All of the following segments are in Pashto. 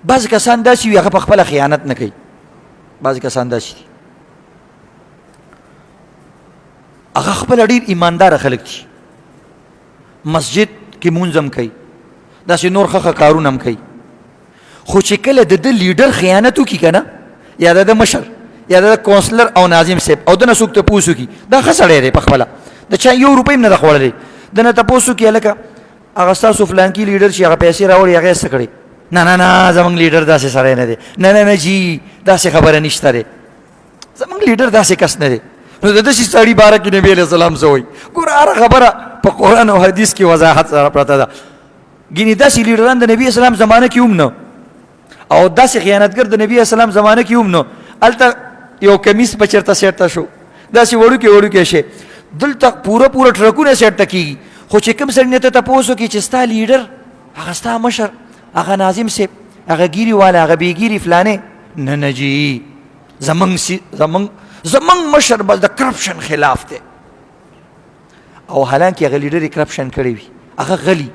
بعض کسان داسې وي هغه په خپله خیانت نه کوي. بعض کسان داسې دي هغه خپله ډېر ایمانداره خلک دي، مسجد کې مونځ هم کوي، داسې نور ښه کارونه هم کوي، خو چې کله د ده لیډر خیانت وکړي که نه، یا د ده مشر یا د کونسلر او ناظم صاحب او دنه څوک تپوس وکړي دا ښه سړی دی په خپله، د چا یو روپۍ هم نه ده خوړلی، دنه تپوس وکړي هلکه هغه ستاسو فلانکي لیډر چې هغه پیسې راوړي هغه یې څه کړې؟ نه زمونږ لیډر داسې سړی نه دی، نه جي داسې خبره نشته دی، زمونږ لیډر داسې کس نه دی. نو د داسې سړي باره کې نبي علیه السلام څه وایي؟ ګوره هره خبره په قرآن او حدیث کې وضاحت سره پرته ده. ګینې داسې لیډران د نبي اسلام زمانه کې هم نه، او داسې خیانتګر د نبي اسلام زمانه کې هم نه. هلته یو کمیس به چېرته سیټه شو، داسې وړوکې شی، دلته پوره ټرکونه سیټه کېږي، خو چې کوم سړي نه ته تپوس وکړي چې ستا لیډر هغه ستا مشر هغه ناظم صاحب هغه ګیري والا هغه بېګیري فلانې، نه جي زمونږ مشر بس د کرپشن خلاف دی، او حالانکې هغه لیډر یې کرپشن کړی وي، هغه غلي.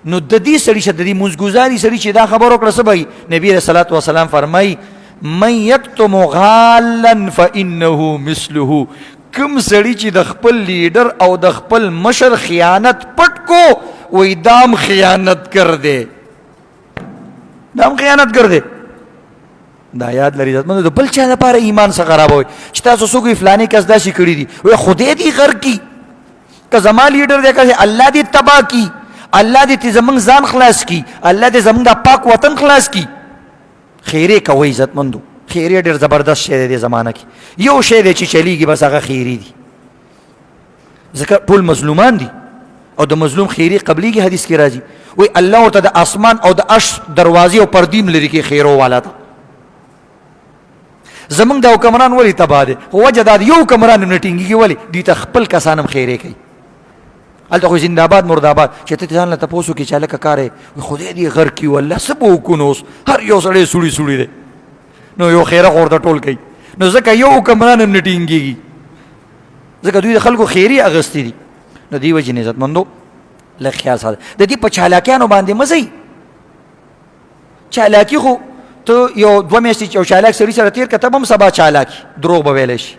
نو د دې سړي شه د دې مونځګزاري سړي چې دا خبر وکړه څه به وي؟ نبي علیه الصلاة والسلام فرمایي من یکتم غالا فانه مثله، کوم سړي چې د خپل لیډر او د خپل مشر خیانت پټ کو وی دام خیانت کر دے، دام خیانت کر دے. دا یاد لري عزتمندو د بل چا لپاره ایمان څه خرابوي چې تاسو څوک فلاني کس داسې کړي دي، وی خدای دې غر کی که زما لیډر دی که الله دې تباه کی، الله دې زمونږ ځان خلاص کی، الله دې زمونږ د پاک وطن خلاص کی. خیرې کوئ عزتمندو، خیرې ډېر زبردست شی دی زمانه کې، یو شی دی چې چلیږي بس هغه خیرې دي، ځکه ټول مظلومان دي او د مظلوم خیرې قبلیږي. حدیث کې راځي وی الله ورته د آسمان او د عرش دروازې او پردیم لري کې خیرو والا ته. زمونږ د حکمران ولې تباه دی؟ خو وجه دا یو حکمران هم نه ټینګېږي، ولې؟ دوی ته خپل کسان هم خیرې کوي. هلته خو زنده‌باد مرده‌باد چې ته ځان له تپوس وکړې چې هلکه کار یې خدای دې غر کړي والله څه به وکړو نو اوس هر یو سړی سوړي دی، نو یو خیره خو ورته ټول کوي. نو ځکه یو حکمران هم نه ټینګېږي، ځکه دوی د خلکو خیرې اخیستې دي. نو دې وجې نه عزتمندو لږ خیال ساته، د دې په چالاکیانو باندې مه ځئ. چالاکي خو ته یو 2 میاشتې یو چالاک سړي سره تېر کړه ته به هم سبا چالاکي دروغ به ویلی شي،